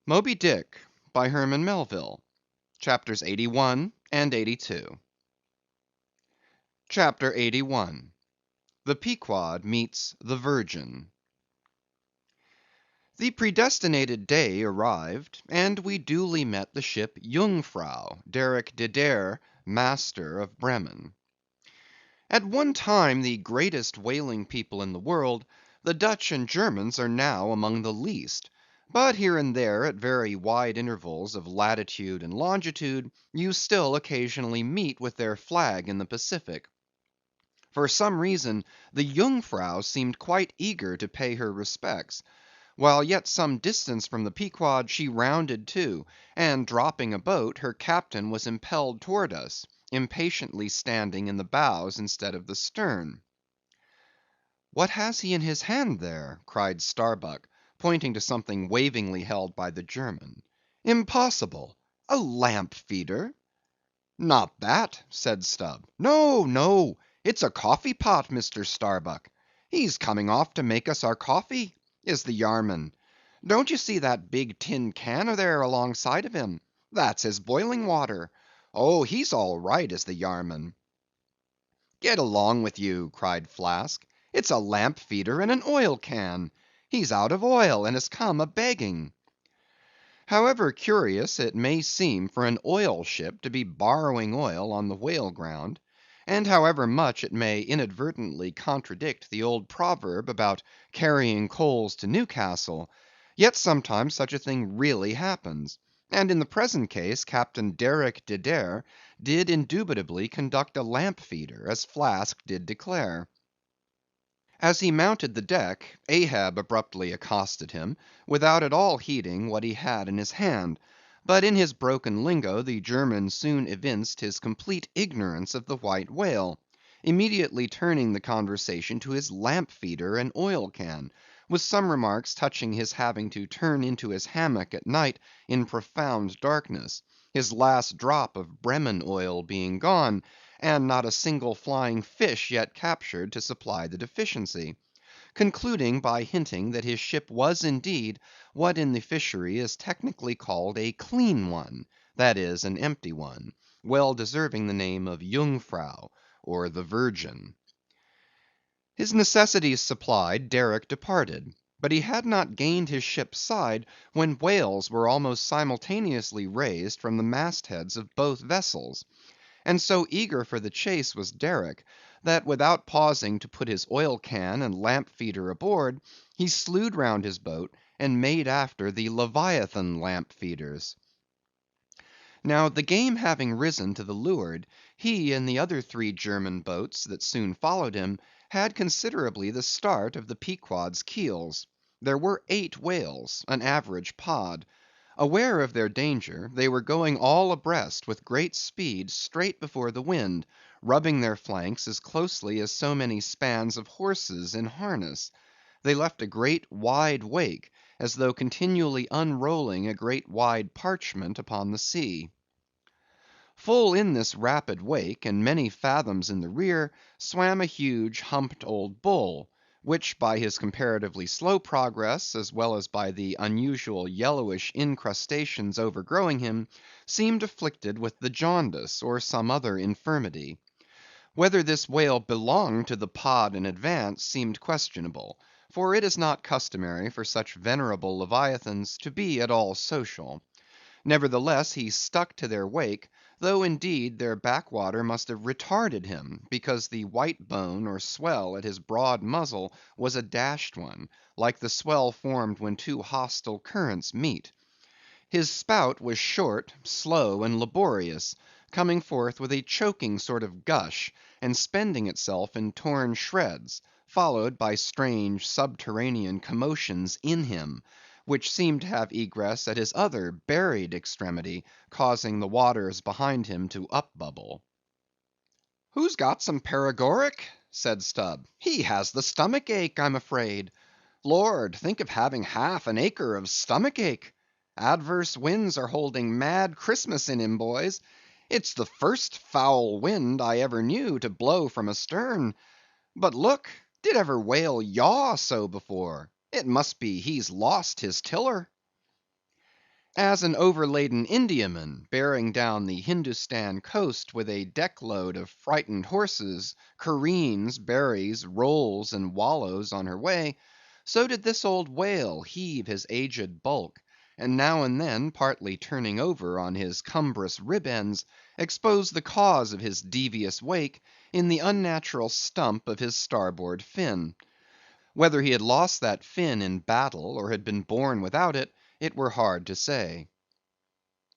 Moby-Dick by Herman Melville. Chapters 81 and 82. Chapter 81. The Pequod Meets the Virgin. The predestinated day arrived, and we duly met the ship Jungfrau, Derrick de Dare, master of Bremen. At one time the greatest whaling people in the world, the Dutch and Germans are now among the least; but here and there, at very wide intervals of latitude and longitude, you still occasionally meet with their flag in the Pacific. For some reason, the Jungfrau seemed quite eager to pay her respects. While yet some distance from the Pequod, she rounded to, and dropping a boat, her captain was impelled toward us, impatiently standing in the bows instead of the stern. "What has he in his hand there?" cried Starbuck, pointing to something wavingly held by the German. "Impossible! A lamp feeder?" "Not that," said Stubb. "No, no, it's a coffee pot, Mr. Starbuck. He's coming off to make us our coffee, is the Yarman. Don't you see that big tin can there alongside of him? That's his boiling water. Oh, he's all right, is the Yarman." "Get along with you," cried Flask. "It's a lamp feeder and an oil can. He's out of oil, and has come a begging." However curious it may seem for an oil ship to be borrowing oil on the whale ground, and however much it may inadvertently contradict the old proverb about carrying coals to Newcastle, yet sometimes such a thing really happens; and in the present case Captain Derrick de Dare did indubitably conduct a lamp feeder, as Flask did declare. As he mounted the deck, Ahab abruptly accosted him, without at all heeding what he had in his hand; but in his broken lingo the German soon evinced his complete ignorance of the white whale, immediately turning the conversation to his lamp feeder and oil can, with some remarks touching his having to turn into his hammock at night in profound darkness, his last drop of Bremen oil being gone, and not a single flying fish yet captured to supply the deficiency; concluding by hinting that his ship was indeed what in the fishery is technically called a clean one, that is, an empty one, well deserving the name of Jungfrau, or the Virgin. His necessities supplied, Derick departed; but he had not gained his ship's side when whales were almost simultaneously raised from the mast heads of both vessels; and so eager for the chase was Derick, that without pausing to put his oil can and lamp feeder aboard, he slewed round his boat, and made after the Leviathan lamp feeders. Now the game having risen to the leeward, he and the other 3 German boats that soon followed him, had considerably the start of the Pequod's keels. There were 8 whales, an average pod. Aware of their danger, they were going all abreast with great speed straight before the wind, rubbing their flanks as closely as so many spans of horses in harness. They left a great wide wake, as though continually unrolling a great wide parchment upon the sea. Full in this rapid wake, and many fathoms in the rear, swam a huge humped old bull, which by his comparatively slow progress, as well as by the unusual yellowish incrustations overgrowing him, seemed afflicted with the jaundice, or some other infirmity. Whether this whale belonged to the pod in advance seemed questionable, for it is not customary for such venerable leviathans to be at all social. Nevertheless he stuck to their wake, though indeed their backwater must have retarded him, because the white bone or swell at his broad muzzle was a dashed one, like the swell formed when 2 hostile currents meet. His spout was short, slow, and laborious, coming forth with a choking sort of gush, and spending itself in torn shreds, followed by strange subterranean commotions in him, which seemed to have egress at his other buried extremity, causing the waters behind him to upbubble. "Who's got some paregoric?" said Stubb. "He has the stomach ache, I'm afraid. Lord, think of having half an acre of stomach ache! Adverse winds are holding mad Christmas in him, boys. It's the first foul wind I ever knew to blow from astern. But look, did ever whale yaw so before? It must be he's lost his tiller." As an overladen Indiaman, bearing down the Hindustan coast with a deck-load of frightened horses, careens, berries, rolls, and wallows on her way, so did this old whale heave his aged bulk, and now and then, partly turning over on his cumbrous rib ends, expose the cause of his devious wake in the unnatural stump of his starboard fin. Whether he had lost that fin in battle, or had been born without it, it were hard to say.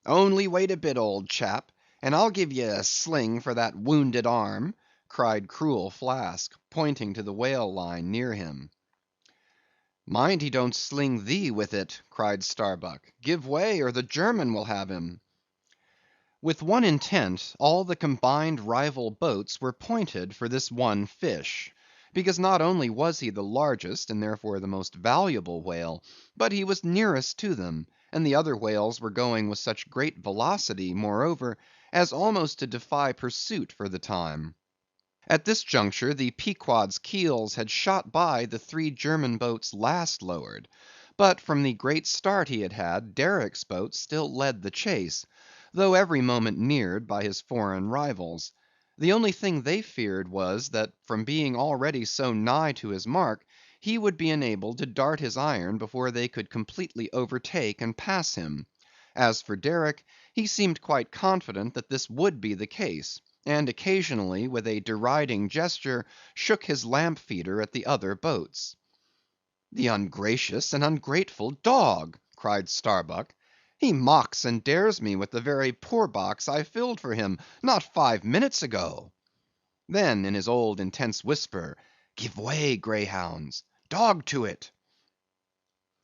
"Only wait a bit, old chap, and I'll give ye a sling for that wounded arm," cried cruel Flask, pointing to the whale line near him. "Mind he don't sling thee with it," cried Starbuck. "Give way, or the German will have him." With one intent, all the combined rival boats were pointed for this one fish; because not only was he the largest, and therefore the most valuable whale, but he was nearest to them, and the other whales were going with such great velocity, moreover, as almost to defy pursuit for the time. At this juncture the Pequod's keels had shot by the three German boats last lowered; but from the great start he had had, Derick's boat still led the chase, though every moment neared by his foreign rivals. The only thing they feared was, that from being already so nigh to his mark, he would be enabled to dart his iron before they could completely overtake and pass him. As for Derick, he seemed quite confident that this would be the case, and occasionally, with a deriding gesture, shook his lamp feeder at the other boats. "The ungracious and ungrateful dog!" cried Starbuck. "He mocks and dares me with the very poor box I filled for him not 5 minutes ago." Then in his old intense whisper, "Give way, greyhounds! Dog to it!"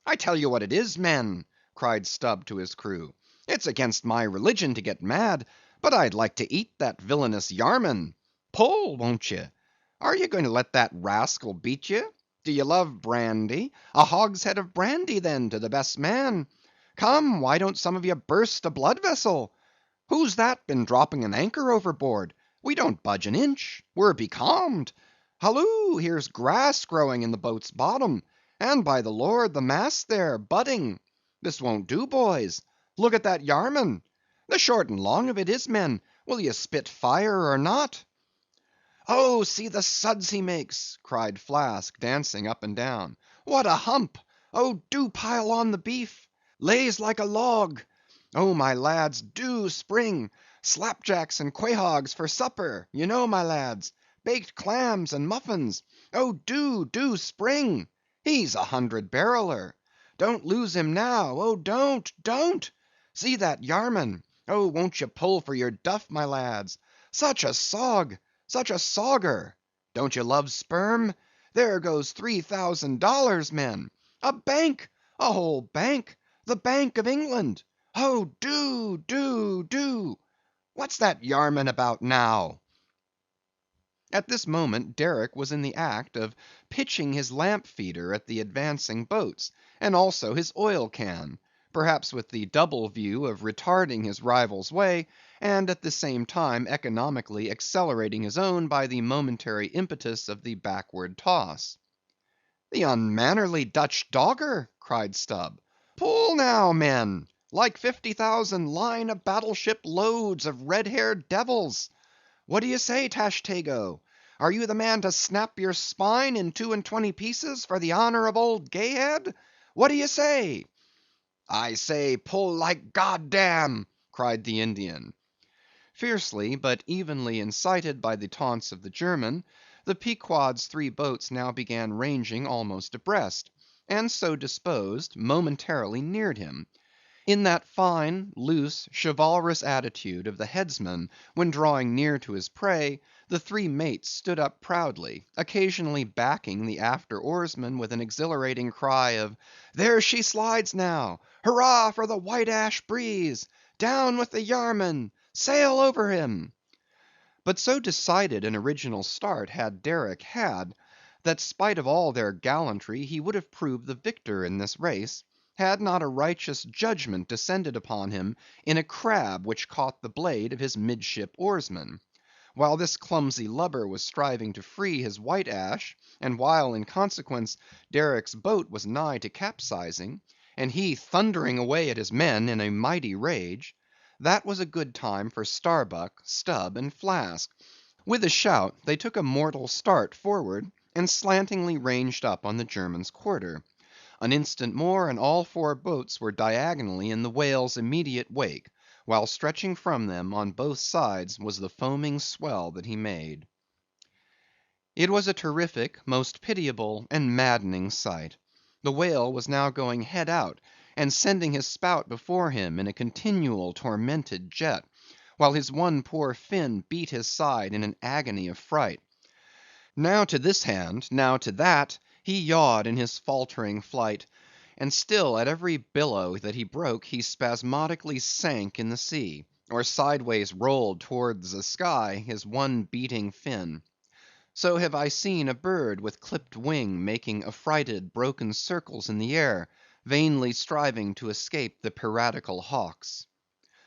"I tell you what it is, men," cried Stubb to his crew, "it's against my religion to get mad, but I'd like to eat that villainous Yarman. Pull, won't ye? Are ye going to let that rascal beat ye? Do ye love brandy? A hogshead of brandy, then, to the best man. Come, why don't some of ye burst a blood vessel? Who's that been dropping an anchor overboard? We don't budge an inch; we're becalmed. Halloo, here's grass growing in the boat's bottom, and by the Lord, the mast there, budding. This won't do, boys. Look at that Yarman. The short and long of it is, men, will ye spit fire or not?" "Oh, see the suds he makes!" cried Flask, dancing up and down. "What a hump! Oh, do pile on the beef! Lays like a log! Oh, my lads, do spring! Slapjacks and quahogs for supper, you know, my lads; baked clams and muffins. Oh, do spring! He's a 100-barreler. Don't lose him now; oh, don't! See that Yarman! Oh, won't ye pull for your duff, my lads? Such a sog! Such a sogger! Don't you love sperm? There goes $3,000, men! A bank! A whole bank! The Bank of England! Oh, do! What's that Yarman about now?" At this moment Derick was in the act of pitching his lamp feeder at the advancing boats, and also his oil can; perhaps with the double view of retarding his rival's way, and at the same time economically accelerating his own by the momentary impetus of the backward toss. "The unmannerly Dutch dogger!" cried Stubb. "Pull now, men! Like 50,000 line a battleship loads of red–haired devils! What do ye say, Tashtego? Are you the man to snap your spine in 22 pieces for the honor of old Gayhead? What do ye say?" "I say, pull like goddam!" cried the Indian. Fiercely, but evenly incited by the taunts of the German, the Pequod's 3 boats now began ranging almost abreast, and so disposed, momentarily neared him. In that fine, loose, chivalrous attitude of the headsman when drawing near to his prey, the 3 mates stood up proudly, occasionally backing the after oarsman with an exhilarating cry of "There she slides now! Hurrah for the white ash breeze! Down with the Yarman! Sail over him!" But so decided an original start had Derick had, that spite of all their gallantry he would have proved the victor in this race, had not a righteous judgment descended upon him in a crab which caught the blade of his midship oarsman. While this clumsy lubber was striving to free his white ash, and while in consequence Derick's boat was nigh to capsizing, and he thundering away at his men in a mighty rage, that was a good time for Starbuck, Stubb, and Flask. With a shout, they took a mortal start forward, and slantingly ranged up on the German's quarter. An instant more, and all four boats were diagonally in the whale's immediate wake, while stretching from them, on both sides, was the foaming swell that he made. It was a terrific, most pitiable, and maddening sight. The whale was now going head out, and sending his spout before him in a continual tormented jet, while his one poor fin beat his side in an agony of fright. Now to this hand, now to that, he yawed in his faltering flight, and still at every billow that he broke he spasmodically sank in the sea, or sideways rolled towards the sky his one beating fin. So have I seen a bird with clipped wing making affrighted broken circles in the air, vainly striving to escape the piratical hawks.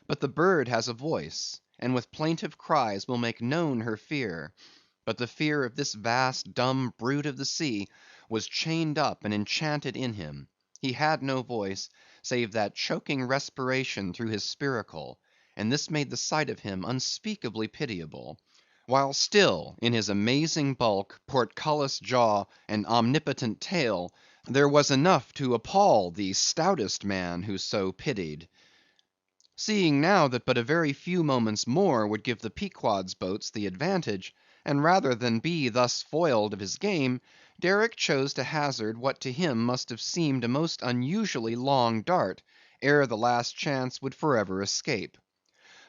But the bird has a voice, and with plaintive cries will make known her fear. But the fear of this vast dumb brute of the sea was chained up and enchanted in him. He had no voice, save that choking respiration through his spiracle, and this made the sight of him unspeakably pitiable; while still, in his amazing bulk, portcullis jaw, and omnipotent tail, there was enough to appall the stoutest man who so pitied. Seeing now that but a very few moments more would give the Pequod's boats the advantage, and rather than be thus foiled of his game, Derick chose to hazard what to him must have seemed a most unusually long dart, ere the last chance would forever escape.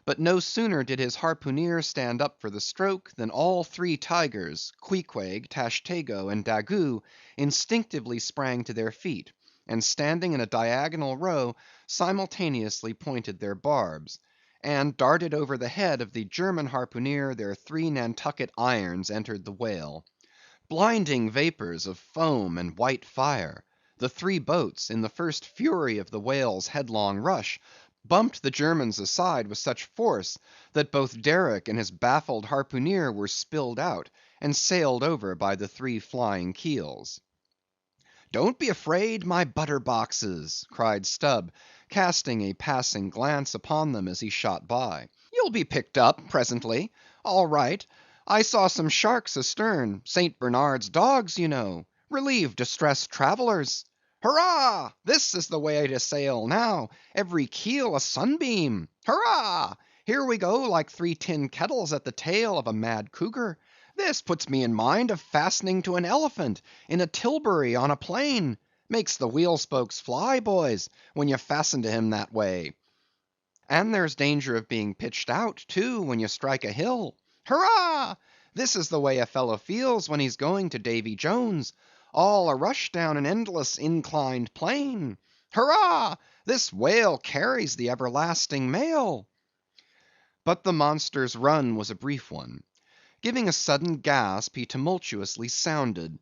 But no sooner did his harpooneer stand up for the stroke, than all three tigers, Queequeg, Tashtego, and Daggoo, instinctively sprang to their feet, and standing in a diagonal row, simultaneously pointed their barbs, and darted over the head of the German harpooneer their three Nantucket irons entered the whale. Blinding vapors of foam and white fire, the three boats, in the first fury of the whale's headlong rush, bumped the Germans aside with such force, that both Derick and his baffled harpooneer were spilled out, and sailed over by the three flying keels. "Don't be afraid, my butter boxes," cried Stubb, casting a passing glance upon them as he shot by. "You'll be picked up presently. All right. I saw some sharks astern; St. Bernard's dogs, you know; relieve distressed travellers. Hurrah! This is the way to sail now; every keel a sunbeam. Hurrah! Here we go like three tin kettles at the tail of a mad cougar. This puts me in mind of fastening to an elephant in a tilbury on a plain; makes the wheel spokes fly, boys, when you fasten to him that way. And there's danger of being pitched out, too, when you strike a hill. Hurrah! This is the way a fellow feels when he's going to Davy Jones; all a rush down an endless inclined plane. Hurrah! This whale carries the everlasting mail." But the monster's run was a brief one. Giving a sudden gasp, he tumultuously sounded.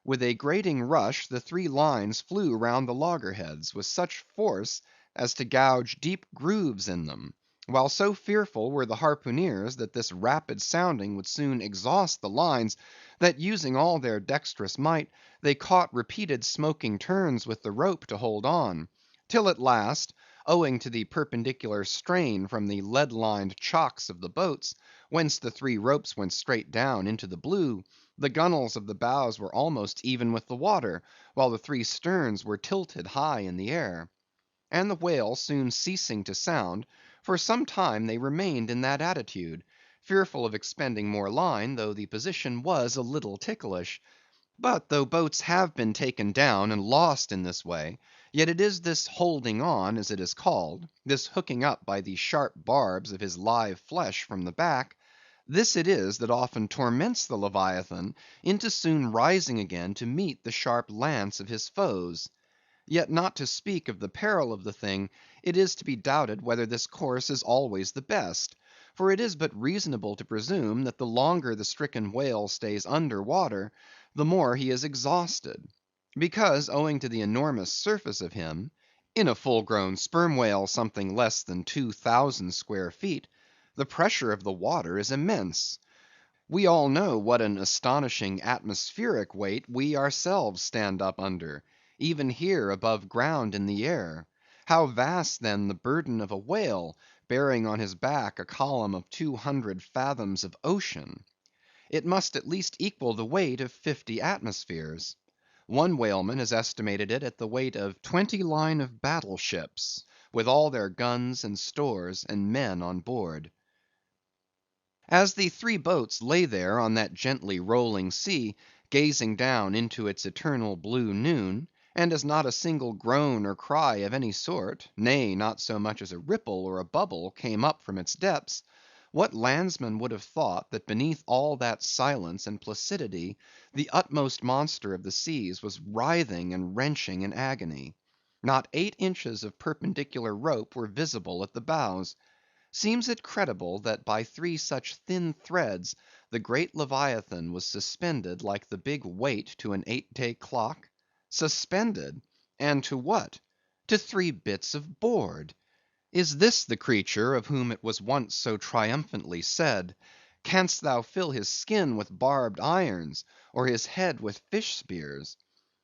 With a grating rush, the three lines flew round the loggerheads, with such force as to gouge deep grooves in them; while so fearful were the harpooneers that this rapid sounding would soon exhaust the lines, that using all their dexterous might, they caught repeated smoking turns with the rope to hold on; till at last, owing to the perpendicular strain from the lead‐lined chocks of the boats, whence the three ropes went straight down into the blue, the gunwales of the bows were almost even with the water, while the three sterns were tilted high in the air. And the whale soon ceasing to sound, for some time they remained in that attitude, fearful of expending more line, though the position was a little ticklish. But though boats have been taken down and lost in this way, yet it is this holding on, as it is called, this hooking up by the sharp barbs of his live flesh from the back, this it is that often torments the Leviathan into soon rising again to meet the sharp lance of his foes. Yet not to speak of the peril of the thing, it is to be doubted whether this course is always the best; for it is but reasonable to presume that the longer the stricken whale stays under water, the more he is exhausted; because, owing to the enormous surface of him (in a full grown sperm whale something less than 2,000 square feet), the pressure of the water is immense. We all know what an astonishing atmospheric weight we ourselves stand up under. even here above ground in the air. How vast then the burden of a whale, bearing on his back a column of 200 fathoms of ocean! It must at least equal the weight of 50 atmospheres. One whaleman has estimated it at the weight of 20 line of battle ships, with all their guns and stores and men on board. As the three boats lay there on that gently rolling sea, gazing down into its eternal blue noon, and as not a single groan or cry of any sort, nay, not so much as a ripple or a bubble came up from its depths, what landsman would have thought that beneath all that silence and placidity, the utmost monster of the seas was writhing and wrenching in agony? Not 8 inches of perpendicular rope were visible at the bows. Seems it credible that by 3 such thin threads the great Leviathan was suspended like the big weight to an 8-day clock? Suspended! And to what? To 3 bits of board! Is this the creature of whom it was once so triumphantly said, "Canst thou fill his skin with barbed irons, or his head with fish spears?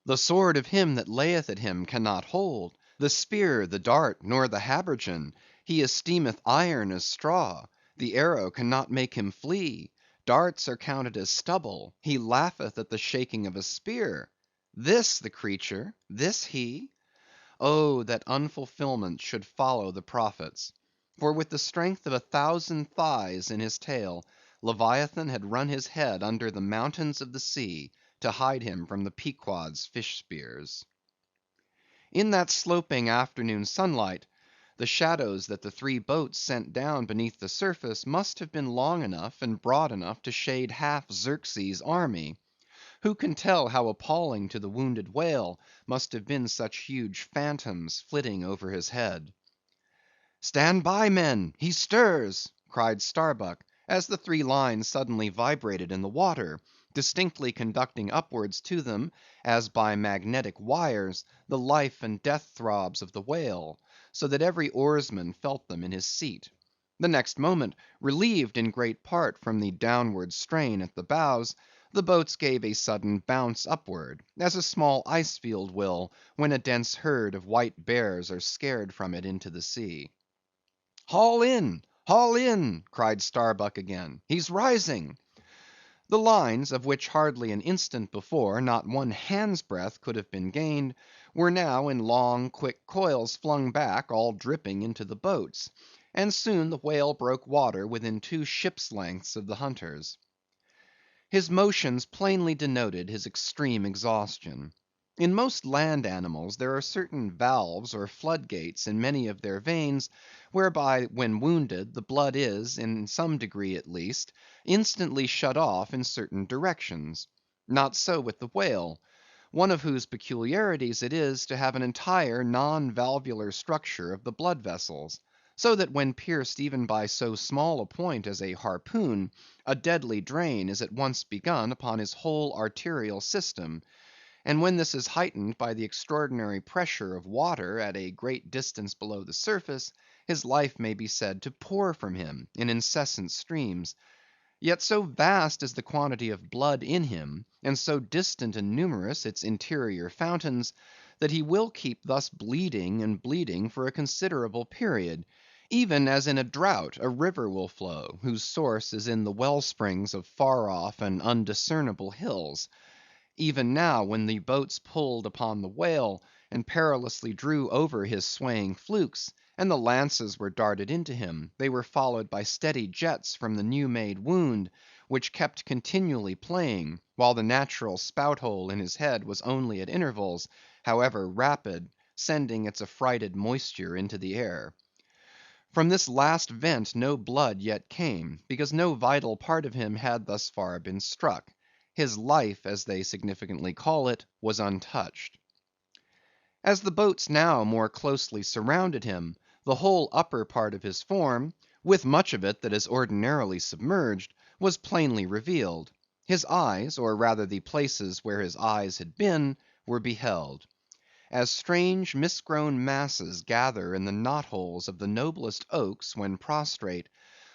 The sword of him that layeth at him cannot hold, the spear, the dart, nor the habergeon. He esteemeth iron as straw; the arrow cannot make him flee; darts are counted as stubble; he laugheth at the shaking of a spear." This the creature? This he? Oh, that unfulfilment should follow the prophets! For with the strength of 1,000 thighs in his tail, Leviathan had run his head under the mountains of the sea, to hide him from the Pequod's fish spears. In that sloping afternoon sunlight, the shadows that the 3 boats sent down beneath the surface must have been long enough and broad enough to shade half Xerxes' army. Who can tell how appalling to the wounded whale must have been such huge phantoms flitting over his head? "Stand by, men! he stirs!" cried Starbuck, as the 3 lines suddenly vibrated in the water, distinctly conducting upwards to them, as by magnetic wires, the life and death throbs of the whale, so that every oarsman felt them in his seat. The next moment, relieved in great part from the downward strain at the bows, the boats gave a sudden bounce upward, as a small ice field will, when a dense herd of white bears are scared from it into the sea. "Haul in! haul in!" cried Starbuck again. "He's rising!" The lines, of which hardly an instant before not one hand's breadth could have been gained, were now in long, quick coils flung back, all dripping into the boats; and soon the whale broke water within 2 ships' lengths of the hunters. His motions plainly denoted his extreme exhaustion. In most land animals there are certain valves or floodgates in many of their veins, whereby when wounded the blood is, in some degree at least, instantly shut off in certain directions. Not so with the whale, one of whose peculiarities it is to have an entire non-valvular structure of the blood vessels; so that when pierced even by so small a point as a harpoon, a deadly drain is at once begun upon his whole arterial system; and when this is heightened by the extraordinary pressure of water at a great distance below the surface, his life may be said to pour from him in incessant streams. Yet so vast is the quantity of blood in him, and so distant and numerous its interior fountains, that he will keep thus bleeding and bleeding for a considerable period, even as in a drought a river will flow, whose source is in the well springs of far off and undiscernible hills. Even now, when the boats pulled upon the whale, and perilously drew over his swaying flukes, and the lances were darted into him, they were followed by steady jets from the new made wound, which kept continually playing, while the natural spout hole in his head was only at intervals, however rapid, sending its affrighted moisture into the air. From this last vent no blood yet came, because no vital part of him had thus far been struck. His life, as they significantly call it, was untouched. As the boats now more closely surrounded him, the whole upper part of his form, with much of it that is ordinarily submerged, was plainly revealed. His eyes, or rather the places where his eyes had been, were beheld. As strange mist-grown masses gather in the knot-holes of the noblest oaks when prostrate,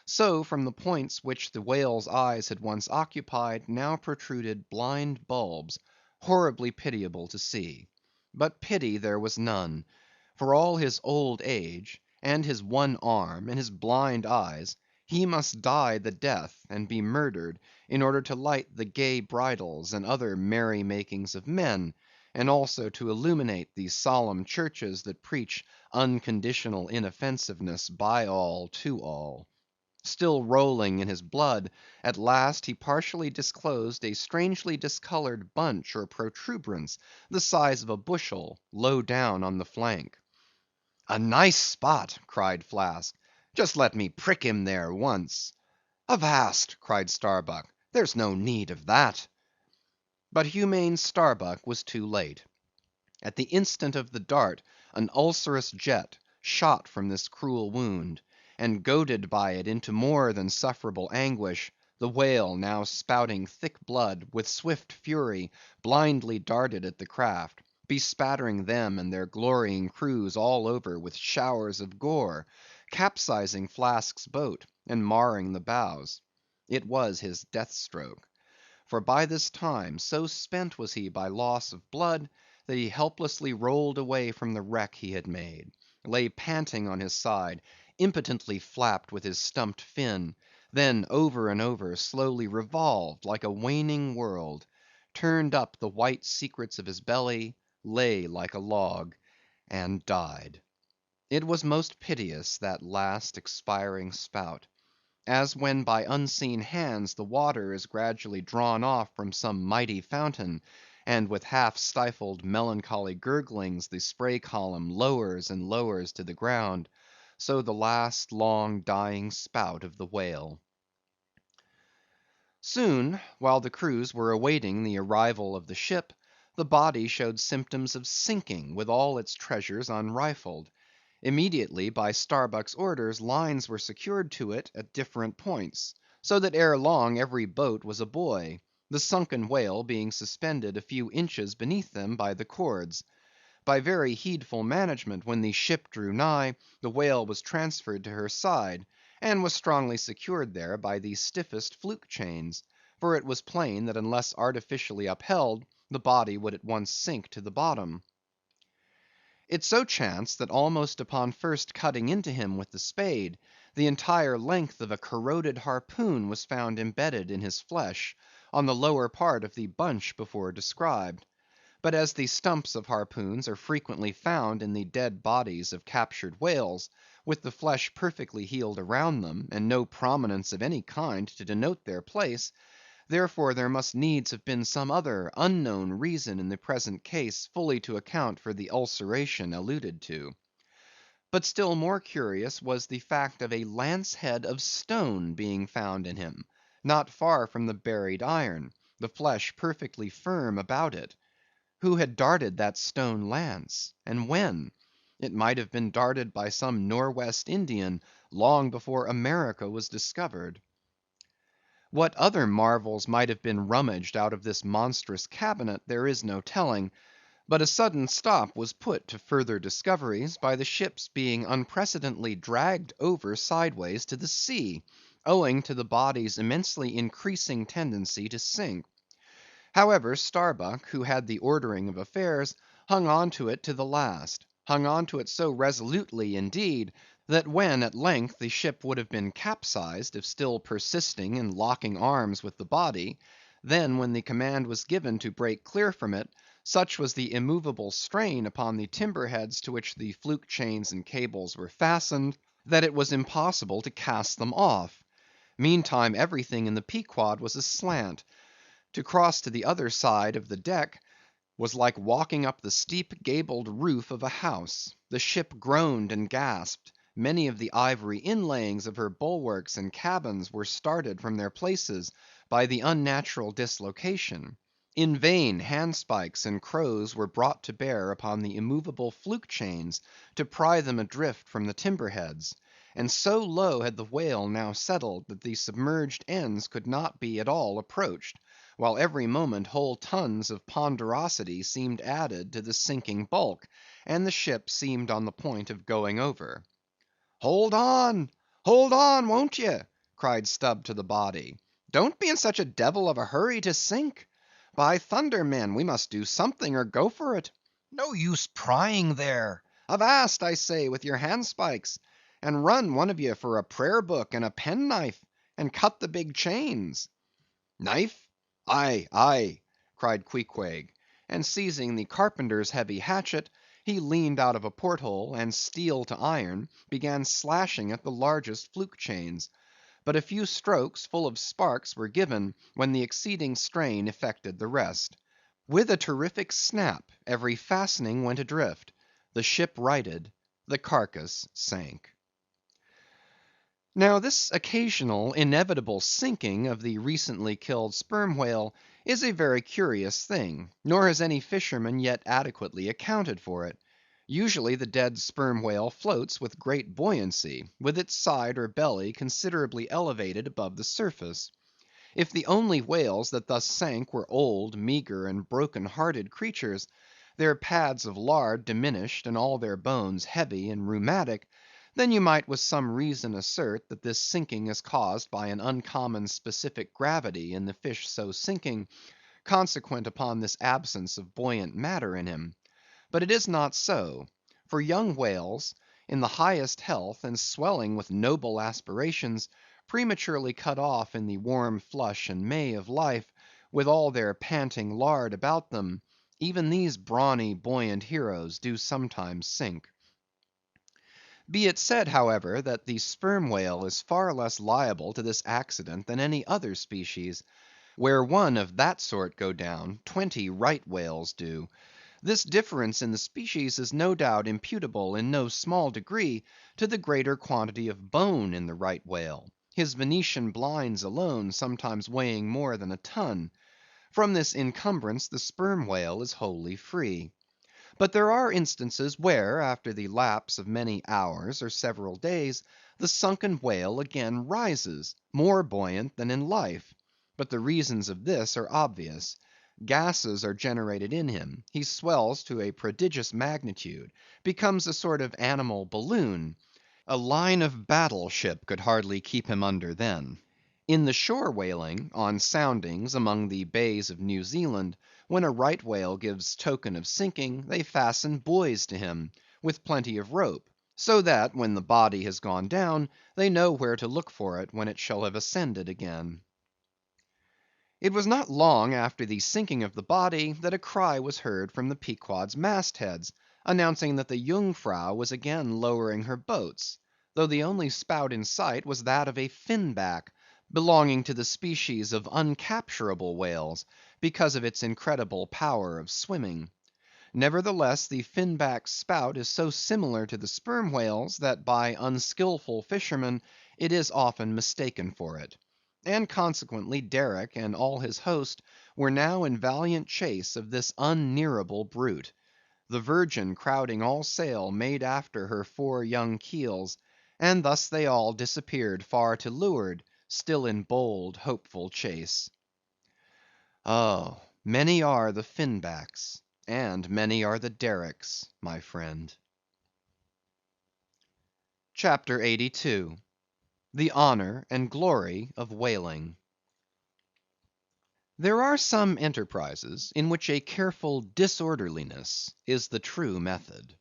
so from the points which the whale's eyes had once occupied, now protruded blind bulbs, horribly pitiable to see. But pity there was none. For all his old age, and his one arm, and his blind eyes, he must die the death, and be murdered, in order to light the gay bridals and other merry makings of men, and also to illuminate the solemn churches that preach unconditional inoffensiveness by all to all. Still rolling in his blood, at last he partially disclosed a strangely discolored bunch or protuberance, the size of a bushel, low down on the flank. "A nice spot!" cried Flask. "Just let me prick him there once." "Avast!" cried Starbuck, "there's no need of that." But humane Starbuck was too late. At the instant of the dart, an ulcerous jet shot from this cruel wound, and goaded by it into more than sufferable anguish, the whale, now spouting thick blood, with swift fury, blindly darted at the craft, bespattering them and their glorying crews all over with showers of gore, capsizing Flask's boat, and marring the bows. It was his death stroke. For by this time, so spent was he by loss of blood, that he helplessly rolled away from the wreck he had made, lay panting on his side, impotently flapped with his stumped fin, then over and over slowly revolved like a waning world, turned up the white secrets of his belly, lay like a log, and died. It was most piteous, that last expiring spout. As when by unseen hands the water is gradually drawn off from some mighty fountain, and with half stifled melancholy gurglings the spray column lowers and lowers to the ground, so the last long dying spout of the whale. Soon, while the crews were awaiting the arrival of the ship, the body showed symptoms of sinking with all its treasures unrifled. Immediately, by Starbuck's orders, lines were secured to it at different points, so that ere long every boat was a buoy, the sunken whale being suspended a few inches beneath them by the cords. By very heedful management, when the ship drew nigh, the whale was transferred to her side, and was strongly secured there by the stiffest fluke chains; for it was plain that unless artificially upheld, the body would at once sink to the bottom. It so chanced that almost upon first cutting into him with the spade, the entire length of a corroded harpoon was found embedded in his flesh, on the lower part of the bunch before described. But as the stumps of harpoons are frequently found in the dead bodies of captured whales, with the flesh perfectly healed around them, and no prominence of any kind to denote their place, therefore there must needs have been some other unknown reason in the present case fully to account for the ulceration alluded to. But still more curious was the fact of a lance head of stone being found in him, not far from the buried iron, the flesh perfectly firm about it. Who had darted that stone lance, and when? It might have been darted by some Norwest Indian, long before America was discovered. What other marvels might have been rummaged out of this monstrous cabinet, there is no telling; but a sudden stop was put to further discoveries by the ship's being unprecedentedly dragged over sideways to the sea, owing to the body's immensely increasing tendency to sink. However, Starbuck, who had the ordering of affairs, hung on to it to the last; hung on to it so resolutely, indeed, that when at length the ship would have been capsized if still persisting in locking arms with the body; then when the command was given to break clear from it, such was the immovable strain upon the timber heads to which the fluke chains and cables were fastened, that it was impossible to cast them off. Meantime everything in the Pequod was aslant. To cross to the other side of the deck was like walking up the steep gabled roof of a house. The ship groaned and gasped; many of the ivory inlayings of her bulwarks and cabins were started from their places by the unnatural dislocation. In vain handspikes and crows were brought to bear upon the immovable fluke chains to pry them adrift from the timber heads; and so low had the whale now settled that the submerged ends could not be at all approached, while every moment whole tons of ponderosity seemed added to the sinking bulk, and the ship seemed on the point of going over. "Hold on, won't ye?" cried Stubb to the body. "Don't be in such a devil of a hurry to sink. By thunder, men, we must do something or go for it. No use prying there. Avast, I say, with your handspikes, and run one of ye for a prayer book and a penknife, and cut the big chains. Knife? Aye, aye, cried Queequeg, and seizing the carpenter's heavy hatchet, he leaned out of a porthole, and steel to iron, began slashing at the largest fluke chains. But a few strokes, full of sparks, were given, when the exceeding strain effected the rest. With a terrific snap, every fastening went adrift, the ship righted, the carcass sank. Now this occasional, inevitable sinking of the recently killed sperm whale is a very curious thing, nor has any fisherman yet adequately accounted for it. Usually the dead sperm whale floats with great buoyancy, with its side or belly considerably elevated above the surface. If the only whales that thus sank were old, meagre, and broken‐hearted creatures, their pads of lard diminished, and all their bones heavy and rheumatic, then you might with some reason assert that this sinking is caused by an uncommon specific gravity in the fish so sinking, consequent upon this absence of buoyant matter in him. But it is not so; for young whales, in the highest health, and swelling with noble aspirations, prematurely cut off in the warm flush and May of life, with all their panting lard about them, even these brawny, buoyant heroes do sometimes sink. Be it said, however, that the sperm whale is far less liable to this accident than any other species. Where one of that sort go down, 20 right whales do. This difference in the species is no doubt imputable in no small degree to the greater quantity of bone in the right whale, his Venetian blinds alone sometimes weighing more than a ton. From this encumbrance the sperm whale is wholly free. But there are instances where, after the lapse of many hours or several days, the sunken whale again rises, more buoyant than in life. But the reasons of this are obvious. Gases are generated in him, he swells to a prodigious magnitude, becomes a sort of animal balloon. A line of battle ship could hardly keep him under then. In the shore whaling, on soundings among the bays of New Zealand, when a right whale gives token of sinking, they fasten buoys to him, with plenty of rope, so that when the body has gone down, they know where to look for it when it shall have ascended again. It was not long after the sinking of the body that a cry was heard from the Pequod's mast heads, announcing that the Jungfrau was again lowering her boats, though the only spout in sight was that of a finback, belonging to the species of uncapturable whales, because of its incredible power of swimming. Nevertheless, the finback's spout is so similar to the sperm whale's, that by unskilful fishermen it is often mistaken for it. And consequently Derick and all his host were now in valiant chase of this unnearable brute. The Virgin crowding all sail made after her 4 young keels, and thus they all disappeared far to leeward, still in bold, hopeful chase. Oh, many are the finbacks, and many are the Derricks, my friend. CHAPTER 82. The Honor and Glory of Whaling. There are some enterprises in which a careful disorderliness is the true method.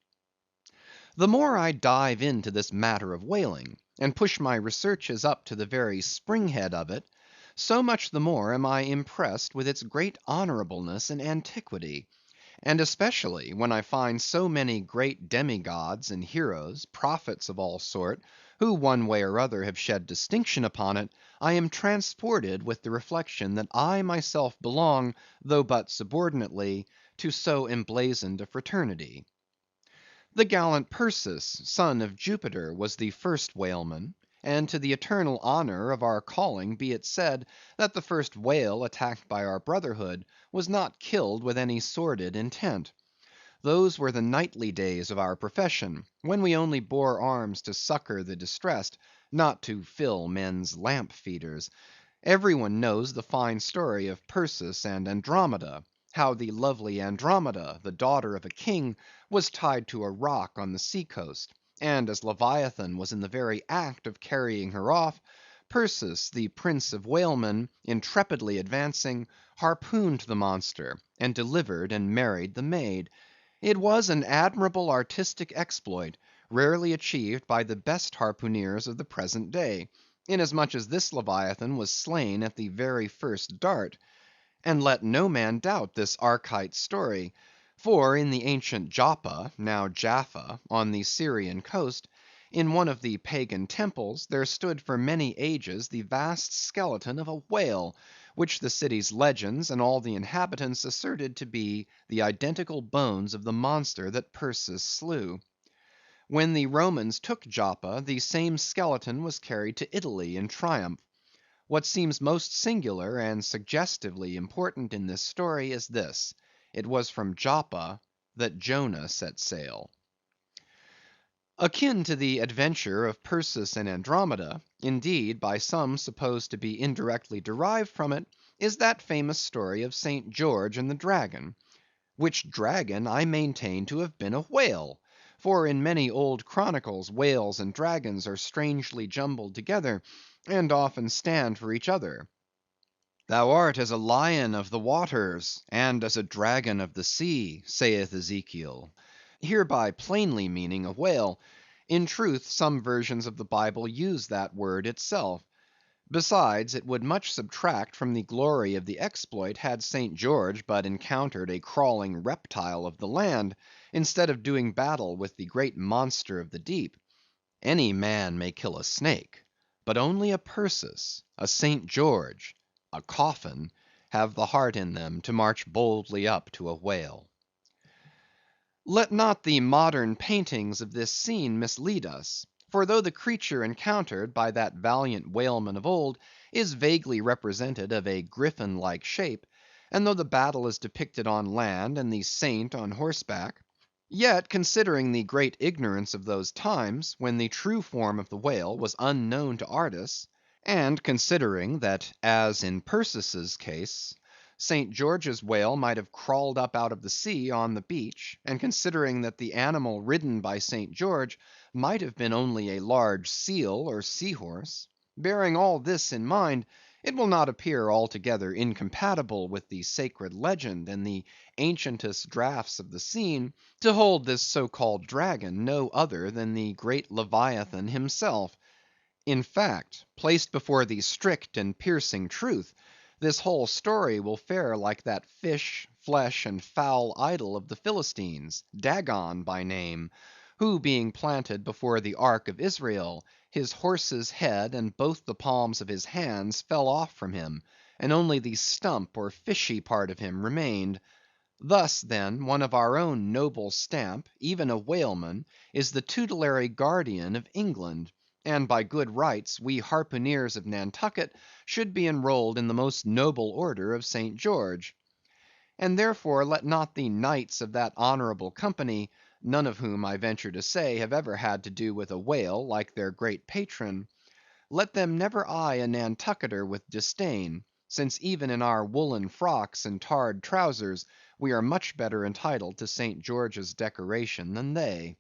The more I dive into this matter of whaling, and push my researches up to the very spring‐head of it, so much the more am I impressed with its great honorableness and antiquity; and especially when I find so many great demigods and heroes, prophets of all sort, who one way or other have shed distinction upon it, I am transported with the reflection that I myself belong, though but subordinately, to so emblazoned a fraternity. The gallant Perseus, son of Jupiter, was the first whaleman; and to the eternal honor of our calling be it said, that the first whale attacked by our brotherhood was not killed with any sordid intent. Those were the knightly days of our profession, when we only bore arms to succor the distressed, not to fill men's lamp feeders. Every one knows the fine story of Perseus and Andromeda; how the lovely Andromeda, the daughter of a king, was tied to a rock on the sea coast, and as Leviathan was in the very act of carrying her off, Perseus, the prince of whalemen, intrepidly advancing, harpooned the monster, and delivered and married the maid. It was an admirable artistic exploit, rarely achieved by the best harpooneers of the present day, inasmuch as this Leviathan was slain at the very first dart. And let no man doubt this Archite story; for in the ancient Joppa, now Jaffa, on the Syrian coast, in one of the pagan temples, there stood for many ages the vast skeleton of a whale, which the city's legends and all the inhabitants asserted to be the identical bones of the monster that Perseus slew. When the Romans took Joppa, the same skeleton was carried to Italy in triumph. What seems most singular and suggestively important in this story is this: it was from Joppa that Jonah set sail. Akin to the adventure of Perseus and Andromeda, indeed by some supposed to be indirectly derived from it, is that famous story of St. George and the dragon; which dragon I maintain to have been a whale, for in many old chronicles whales and dragons are strangely jumbled together, and often stand for each other. Thou art as a lion of the waters, and as a dragon of the sea, saith Ezekiel; hereby plainly meaning a whale. In truth, some versions of the Bible use that word itself. Besides, it would much subtract from the glory of the exploit had St. George but encountered a crawling reptile of the land, instead of doing battle with the great monster of the deep. Any man may kill a snake, but only a Perseus, a St. George, a coffin, have the heart in them to march boldly up to a whale. Let not the modern paintings of this scene mislead us; for though the creature encountered by that valiant whaleman of old is vaguely represented of a griffin like shape, and though the battle is depicted on land and the saint on horseback, yet considering the great ignorance of those times, when the true form of the whale was unknown to artists, and considering that as in Perseus's case St. George's whale might have crawled up out of the sea on the beach, and considering that the animal ridden by St. George might have been only a large seal or sea horse; bearing all this in mind, it will not appear altogether incompatible with the sacred legend and the ancientest draughts of the scene, to hold this so called dragon no other than the great Leviathan himself. In fact, placed before the strict and piercing truth, this whole story will fare like that fish, flesh, and fowl idol of the Philistines, Dagon by name, who being planted before the ark of Israel, his horse's head and both the palms of his hands fell off from him, and only the stump or fishy part of him remained. Thus, then, one of our own noble stamp, even a whaleman, is the tutelary guardian of England; and by good rights we harpooneers of Nantucket should be enrolled in the most noble order of St. George. And therefore let not the knights of that honorable company, none of whom, I venture to say, have ever had to do with a whale like their great patron, let them never eye a Nantucketer with disdain, since even in our woollen frocks and tarred trowsers we are much better entitled to St. George's decoration than they.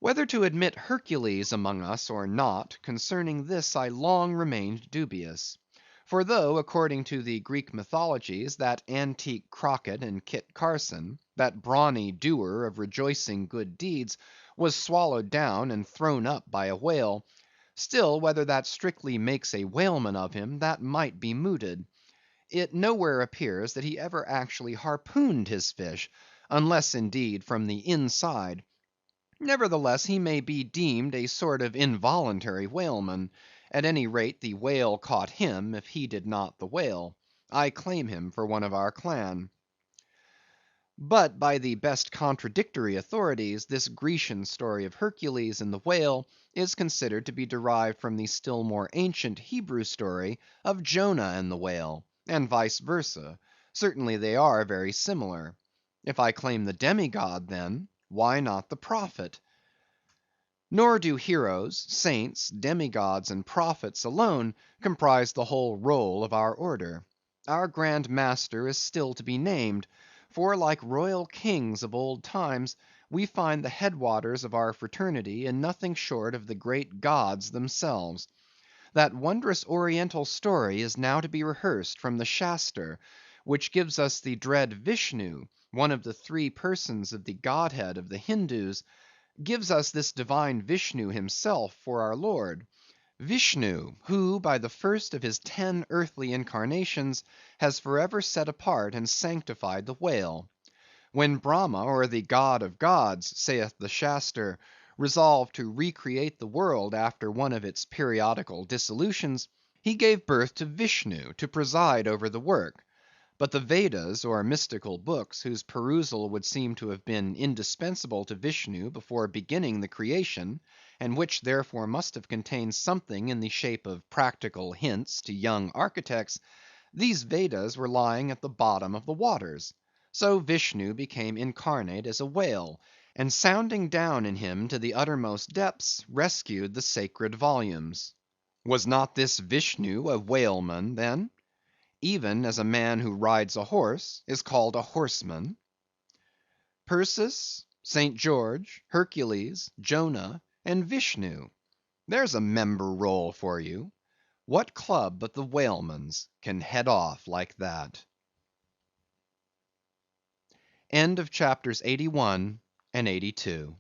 Whether to admit Hercules among us or not, concerning this I long remained dubious. For though, according to the Greek mythologies, that antique Crockett and Kit Carson, that brawny doer of rejoicing good deeds, was swallowed down and thrown up by a whale, still whether that strictly makes a whaleman of him, that might be mooted. It nowhere appears that he ever actually harpooned his fish, unless indeed from the inside. Nevertheless, he may be deemed a sort of involuntary whaleman; at any rate, the whale caught him, if he did not the whale. I claim him for one of our clan. But by the best contradictory authorities, this Grecian story of Hercules and the whale is considered to be derived from the still more ancient Hebrew story of Jonah and the whale, and vice versa; certainly they are very similar. If I claim the demigod, then, why not the prophet? Nor do heroes, saints, demigods, and prophets alone comprise the whole roll of our order. Our Grand Master is still to be named; for like royal kings of old times, we find the headwaters of our fraternity in nothing short of the great gods themselves. That wondrous Oriental story is now to be rehearsed from the Shaster, which gives us the dread Vishnu, one of the three persons of the Godhead of the Hindoos, gives us this divine Vishnu himself for our Lord. Vishnu, who by the first of his 10 earthly incarnations has forever set apart and sanctified the whale. When Brahma, or the God of gods, saith the Shaster, resolved to recreate the world after one of its periodical dissolutions, he gave birth to Vishnu to preside over the work. But the Vedas, or mystical books, whose perusal would seem to have been indispensable to Vishnu before beginning the creation, and which therefore must have contained something in the shape of practical hints to young architects, these Vedas were lying at the bottom of the waters. So Vishnu became incarnate as a whale, and sounding down in him to the uttermost depths, rescued the sacred volumes. Was not this Vishnu a whaleman then? Even as a man who rides a horse is called a horseman. Perseus, St. George, Hercules, Jonah, and Vishnu. There's a member roll for you. What club but the whaleman's can head off like that? End of chapters 81 and 82.